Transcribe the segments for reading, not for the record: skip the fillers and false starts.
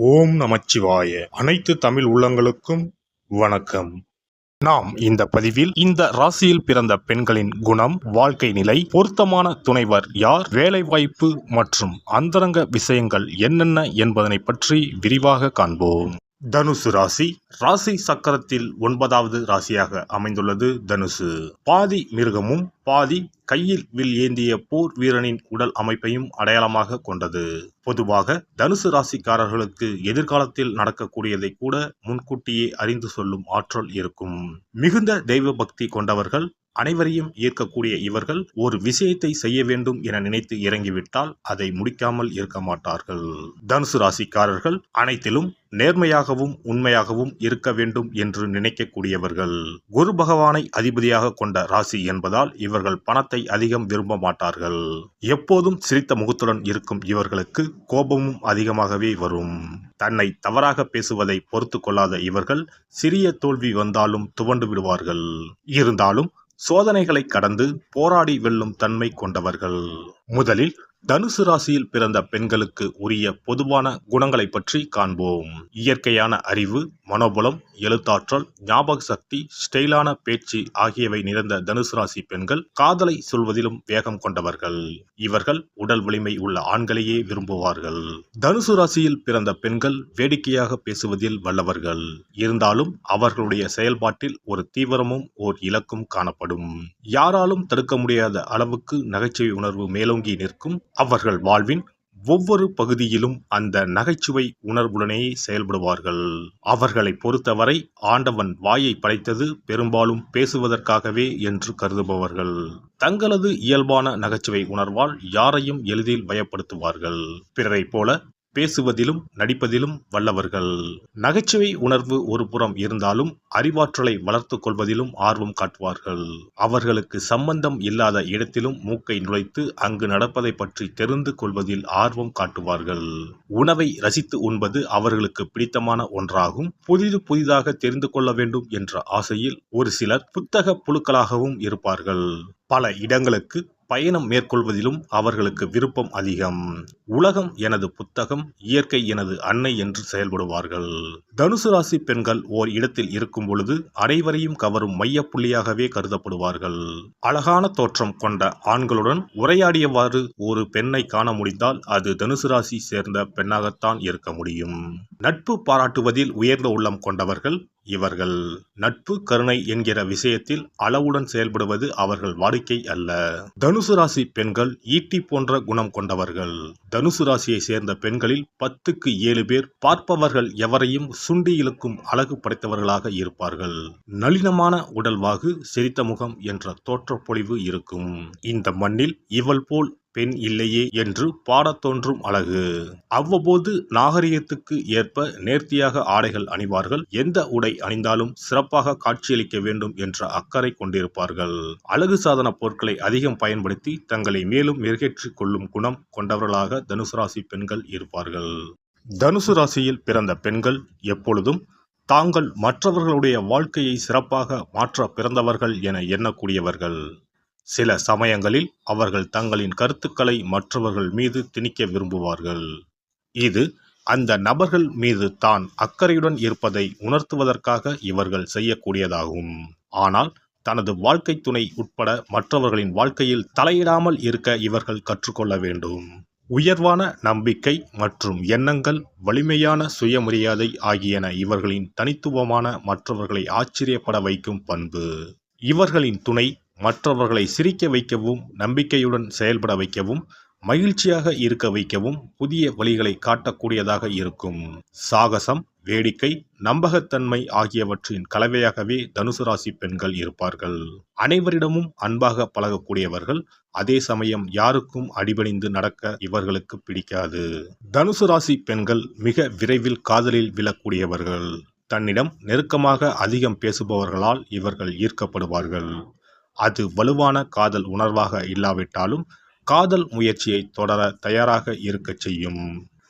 ஓம் நமச்சிவாய. அனைத்து தமிழ் உள்ளங்களுக்கும் வணக்கம். நாம் இந்த பதிவில் இந்த ராசியில் பிறந்த பெண்களின் குணம், வாழ்க்கை நிலை, பொருத்தமான துணைவர் யார், வேலைவாய்ப்பு மற்றும் அந்தரங்க விஷயங்கள் என்னென்ன என்பதனை பற்றி விரிவாக காண்போம். தனுசு ராசி. ராசி சக்கரத்தில் 9வது ராசியாக அமைந்துள்ளது தனுசு. பாதி மிருகமும் பாதி கையில் வில் ஏந்திய போர் வீரனின் உடல் அமைப்பையும் அடையாளமாக கொண்டது. பொதுவாக தனுசு ராசிக்காரர்களுக்கு எதிர்காலத்தில் நடக்கக்கூடியதை கூட முன்கூட்டியே அறிந்து சொல்லும் ஆற்றல் இருக்கும். மிகுந்த தெய்வ பக்தி கொண்டவர்கள், அனைவரையும் ஈர்க்கக்கூடிய இவர்கள் ஒரு விஷயத்தை செய்ய வேண்டும் என நினைத்து இறங்கிவிட்டால் அதை முடிக்காமல் இருக்க மாட்டார்கள். தனுசு ராசிக்காரர்கள் அனைத்திலும் நேர்மையாகவும் உண்மையாகவும் இருக்க வேண்டும் என்று நினைக்கக்கூடியவர்கள். குரு பகவானை அதிபதியாக கொண்ட ராசி என்பதால் இவர்கள் பணத்தை அதிகம் விரும்ப மாட்டார்கள். எப்போதும் சிரித்த முகத்துடன் இருக்கும் இவர்களுக்கு கோபமும் அதிகமாகவே வரும். தன்னை தவறாக பேசுவதை பொறுத்து கொள்ளாத இவர்கள் சிறிய தோல்வி வந்தாலும் துவண்டு விடுவார்கள். இருந்தாலும் சோதனைகளை கடந்து போராடி வெல்லும் தன்மை கொண்டவர்கள். முதலில் தனுசு ராசியில் பிறந்த பெண்களுக்கு உரிய பொதுவான குணங்களை பற்றி காண்போம். இயற்கையான அறிவு, மனோபலம், எழுத்தாற்றல், ஞாபக சக்தி, ஸ்டைலான பேச்சு ஆகியவை நிறைந்த தனுசு ராசி பெண்கள் காதலை சொல்வதிலும் வேகம் கொண்டவர்கள். இவர்கள் உடல் வலிமை உள்ள ஆண்களையே விரும்புவார்கள். தனுசு ராசியில் பிறந்த பெண்கள் வேடிக்கையாக பேசுவதில் வல்லவர்கள். இருந்தாலும் அவர்களுடைய செயல்பாட்டில் ஒரு தீவிரமும் ஓர் இலக்கும் காணப்படும். யாராலும் தடுக்க முடியாத அளவுக்கு நகைச்சுவை உணர்வு மேலோங்கி நிற்கும். அவர்கள் வாழ்வின் ஒவ்வொரு பகுதியிலும் அந்த நகைச்சுவை உணர்வுடனே செயல்படுவார்கள். அவர்களை பொறுத்தவரை ஆண்டவன் வாயை படைத்தது பெரும்பாலும் பேசுவதற்காகவே என்று கருதுபவர்கள். தங்களது இயல்பான நகைச்சுவை உணர்வால் யாரையும் எளிதில் பயப்படுத்துவார்கள். பிறரை போல பேசுவதிலும் நடிப்பதிலும் வல்லவர்கள். நகைச்சுவை உணர்வு ஒரு புறம் இருந்தாலும் அறிவாற்றலை வளர்த்து கொள்வதிலும் ஆர்வம் காட்டுவார்கள். அவர்களுக்கு சம்பந்தம் இல்லாத இடத்திலும் மூக்கை நுழைத்து அங்கு நடப்பதை பற்றி தெரிந்து கொள்வதில் ஆர்வம் காட்டுவார்கள். உணவை ரசித்து உண்பது அவர்களுக்கு பிடித்தமான ஒன்றாகும். புதிதாக தெரிந்து கொள்ள வேண்டும் என்ற ஆசையில் ஒரு சிலர் புத்தக புழுக்களாகவும் இருப்பார்கள். பல இடங்களுக்கு பயணம் மேற்கொள்வதிலும் அவர்களுக்கு விருப்பம் அதிகம். உலகம் எனது புத்தகம், இயற்கை எனது அன்னை என்று செயல்படுவார்கள். தனுசு ராசி பெண்கள் ஓர் இடத்தில் இருக்கும் பொழுது அனைவரையும் கவரும் மையப்புள்ளியாகவே கருதப்படுவார்கள். அழகான தோற்றம் கொண்ட ஆண்களுடன் உரையாடியவாறு ஒரு பெண்ணை காண முடிந்தால் அது தனுசு ராசி சேர்ந்த பெண்ணாகத்தான் இருக்க முடியும். நட்பு பாராட்டுவதில் உயர்ந்த உள்ளம் கொண்டவர்கள் இவர்கள். நட்பு, கருணை என்கிற விஷயத்தில் அளவுடன் செயல்படுவது அவர்கள் வாடிக்கை அல்ல. தனுசு ராசி பெண்கள் ஈட்டி போன்ற குணம் கொண்டவர்கள். தனுசு ராசியை சேர்ந்த பெண்களில் 10க்கு 7 பேர் பார்ப்பவர்கள் எவரையும் சுண்டி இழுக்கும் அழகு படைத்தவர்களாக இருப்பார்கள். நளினமான உடல்வாகு, சிரித்த முகம் என்ற தோற்றப்பொழிவு இருக்கும். இந்த மண்ணில் இவள் போல் பெண் இல்லையே என்று பாடத் தோன்றும் அழகு. அவ்வப்போது நாகரிகத்துக்கு ஏற்ப நேர்த்தியாக ஆடைகள் அணிவார்கள். எந்த உடை அணிந்தாலும் சிறப்பாக காட்சியளிக்க வேண்டும் என்ற அக்கறை கொண்டிருப்பார்கள். அழகு சாதன பொருட்களை அதிகம் பயன்படுத்தி தங்களை மேலும் மெருகேற்றிக் கொள்ளும் குணம் கொண்டவர்களாக தனுசு ராசி பெண்கள் இருப்பார்கள். தனுசு ராசியில் பிறந்த பெண்கள் எப்பொழுதும் தாங்கள் மற்றவர்களுடைய வாழ்க்கையை சிறப்பாக மாற்ற பிறந்தவர்கள் என எண்ணக்கூடியவர்கள். சில சமயங்களில் அவர்கள் தங்களின் கருத்துக்களை மற்றவர்கள் மீது திணிக்க விரும்புவார்கள். இது அந்த நபர்கள் மீது தான் அக்கறையுடன் இருப்பதை உணர்த்துவதற்காக இவர்கள் செய்யக்கூடியதாகும். ஆனால் தனது வாழ்க்கை துணை உட்பட மற்றவர்களின் வாழ்க்கையில் தலையிடாமல் இருக்க இவர்கள் கற்றுக்கொள்ள வேண்டும். உயர்வான நம்பிக்கை மற்றும் எண்ணங்கள், வலிமையான சுயமரியாதை ஆகியன இவர்களின் தனித்துவமான, மற்றவர்களை ஆச்சரியப்பட வைக்கும் பண்பு. இவர்களின் துணை மற்றவர்களை சிரிக்க வைக்கவும், நம்பிக்கையுடன் செயல்பட வைக்கவும், மகிழ்ச்சியாக இருக்க வைக்கவும் புதிய வழிகளை காட்டக்கூடியதாக இருக்கும். சாகசம், வேடிக்கை, நம்பகத்தன்மை ஆகியவற்றின் கலவையாகவே தனுசு ராசி பெண்கள் இருப்பார்கள். அனைவரிடமும் அன்பாக பழகக்கூடியவர்கள். அதே சமயம் யாருக்கும் அடிபணிந்து நடக்க இவர்களுக்கு பிடிக்காது. தனுசு ராசி பெண்கள் மிக விரைவில் காதலில் விழக்கூடியவர்கள். தன்னிடம் நெருக்கமாக அதிகம் பேசுபவர்களால் இவர்கள் ஈர்க்கப்படுவார்கள். அது வலுவான காதல் உணர்வாக இல்லாவிட்டாலும் காதல் முயற்சியை தொடர தயாராக இருக்க செய்யும்.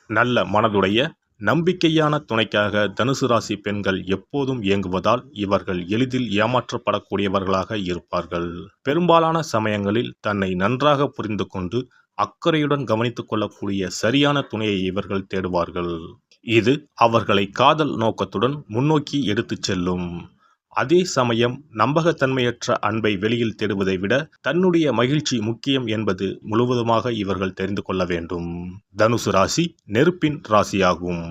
நல்ல மனதுடைய நம்பிக்கையான துணைக்காக தனுசு ராசி பெண்கள் எப்போதும் இயங்குவதால் இவர்கள் எளிதில் ஏமாற்றப்படக்கூடியவர்களாக இருப்பார்கள். பெரும்பாலான சமயங்களில் தன்னை நன்றாக புரிந்து கொண்டு அக்கறையுடன் கவனித்துக் கொள்ளக்கூடிய சரியான துணையை இவர்கள் தேடுவார்கள். இது அவர்களை காதல் நோக்கத்துடன் முன்னோக்கி எடுத்துச் செல்லும். அதே சமயம் நம்பகத்தன்மையற்ற அன்பை வெளியில் தேடுவதை விட தன்னுடைய மகிழ்ச்சி முக்கியம் என்பது முழுவதுமாக இவர்கள் தெரிந்து கொள்ள வேண்டும். தனுசு ராசி நெருப்பின் ராசியாகும்.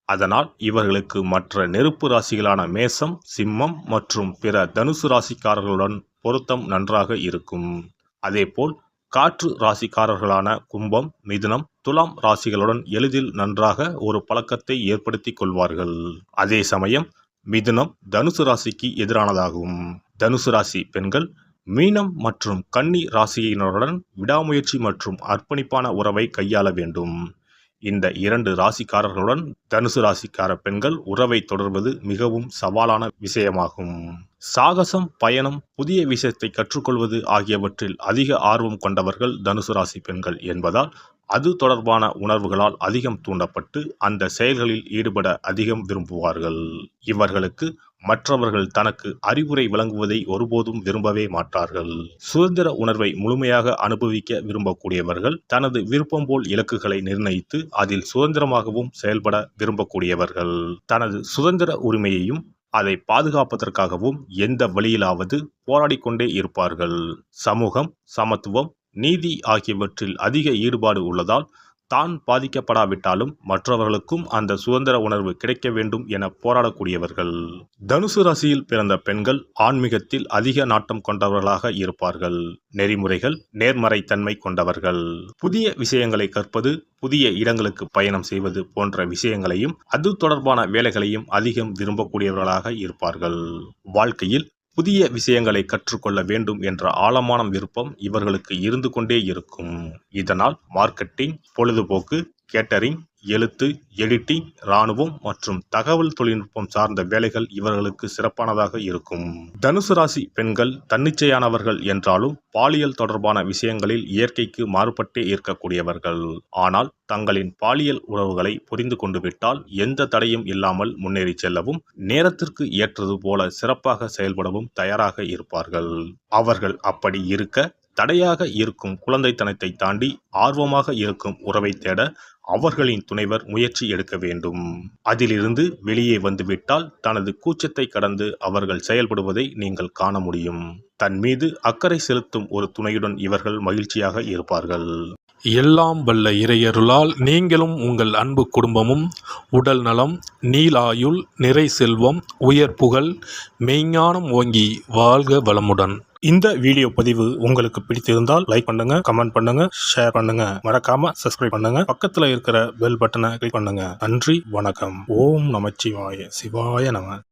அதனால் இவர்களுக்கு மற்ற நெருப்பு ராசிகளான மேசம், சிம்மம் மற்றும் பிற தனுசு ராசிக்காரர்களுடன் பொருத்தம் நன்றாக இருக்கும். அதேபோல் காற்று ராசிக்காரர்களான கும்பம், மிதுனம், துலாம் ராசிகளுடன் எளிதில் நன்றாக ஒரு பழக்கத்தை ஏற்படுத்திக் கொள்வார்கள். அதே சமயம் மிதுனம் தனுசு ராசிக்கு எதிரானதாகும். தனுசு ராசி பெண்கள் மீனம் மற்றும் கன்னி ராசியினருடன் விடாமுயற்சி மற்றும் அர்ப்பணிப்பான உறவை கையாள வேண்டும். இந்த 2 ராசிக்காரர்களுடன் தனுசு ராசிக்கார பெண்கள் உறவை தொடர்வது மிகவும் சவாலான விஷயமாகும். சாகசம், பயணம், புதிய விஷயத்தை கற்றுக்கொள்வது ஆகியவற்றில் அதிக ஆர்வம் கொண்டவர்கள் தனுசு ராசி பெண்கள் என்பதால் அது தொடர்பான உணர்வுகளால் அதிகம் தூண்டப்பட்டு அந்த செயல்களில் ஈடுபட அதிகம் விரும்புவார்கள். இவர்களுக்கு மற்றவர்கள் தனக்கு அறிவுரை வழங்குவதை ஒருபோதும் விரும்பவே மாட்டார்கள். சுதந்திர உணர்வை முழுமையாக அனுபவிக்க விரும்பக்கூடியவர்கள் தனது விருப்பம் போல் இலக்குகளை நிர்ணயித்து அதில் சுதந்திரமாகவும் செயல்பட விரும்பக்கூடியவர்கள். தனது சுதந்திர உரிமையையும் அதை பாதுகாப்பதற்காகவும் எந்த வழியிலாவது போராடிக்கொண்டே இருப்பார்கள். சமூகம், சமத்துவம், நீதி ஆகியவற்றில் அதிக ஈடுபாடு உள்ளதால் தான் பாதிக்கப்படாவிட்டாலும் மற்றவர்களுக்கும் அந்த சுதந்திர உணர்வு கிடைக்க வேண்டும் என போராடக்கூடியவர்கள். தனுசு ராசியில் பிறந்த பெண்கள் ஆன்மீகத்தில் அதிக நாட்டம் கொண்டவர்களாக இருப்பார்கள். நெறிமுறைகள், நேர்மறைத்தன்மை கொண்டவர்கள். புதிய விஷயங்களை கற்பது, புதிய இடங்களுக்கு பயணம் செய்வது போன்ற விஷயங்களையும் அது தொடர்பான வேலைகளையும் அதிகம் விரும்பக்கூடியவர்களாக இருப்பார்கள். வாழ்க்கையில் புதிய விஷயங்களை கற்றுக்கொள்ள வேண்டும் என்ற ஆழமான விருப்பம் இவர்களுக்கு இருந்து கொண்டே இருக்கும். இதனால் மார்க்கெட்டிங், பொழுதுபோக்கு, கேட்டரிங், எழுத்து, எடிட்டிங், இராணுவம் மற்றும் தகவல் தொழில்நுட்பம் சார்ந்த வேலைகள் இவர்களுக்கு சிறப்பானதாக இருக்கும். தனுசு ராசி பெண்கள் தன்னிச்சையானவர்கள் என்றாலும் பாலியல் தொடர்பான விஷயங்களில் இயற்கைக்கு மாறுபட்டே இருக்கக்கூடியவர்கள். ஆனால் தங்களின் பாலியல் உறவுகளை புரிந்து கொண்டு விட்டால் எந்த தடையும் இல்லாமல் முன்னேறி செல்லவும் நேரத்திற்கு ஏற்றது போல சிறப்பாக செயல்படவும் தயாராக இருப்பார்கள். அவர்கள் அப்படி இருக்க தடையாக இருக்கும் குழந்தைத்தனத்தை தாண்டி ஆர்வமாக இருக்கும் உறவை தேட அவர்களின் துணைவர் முயற்சி எடுக்க வேண்டும். அதிலிருந்து வெளியே வந்துவிட்டால் தனது கூச்சத்தை கடந்து அவர்கள் செயல்படுவதை நீங்கள் காண முடியும். தன் மீது அக்கறை செலுத்தும் ஒரு துணையுடன் இவர்கள் மகிழ்ச்சியாக இருப்பார்கள். எல்லாம் வல்ல இறையருளால் நீங்களும் உங்கள் அன்பு குடும்பமும் உடல் நலம், நீலாயுள், நிறை செல்வம், உயர் புகழ், மெய்ஞானம் ஓங்கி வாழ்க வளமுடன். இந்த வீடியோ பதிவு உங்களுக்கு பிடித்திருந்தால் லைக் பண்ணுங்க, கமெண்ட் பண்ணுங்க, ஷேர் பண்ணுங்க, மறக்காம சப்ஸ்கிரைப் பண்ணுங்க, பக்கத்துல இருக்கிற பெல் பட்டனை கிளிக் பண்ணுங்க. நன்றி, வணக்கம். ஓம் நமச்சிவாய, சிவாய நம.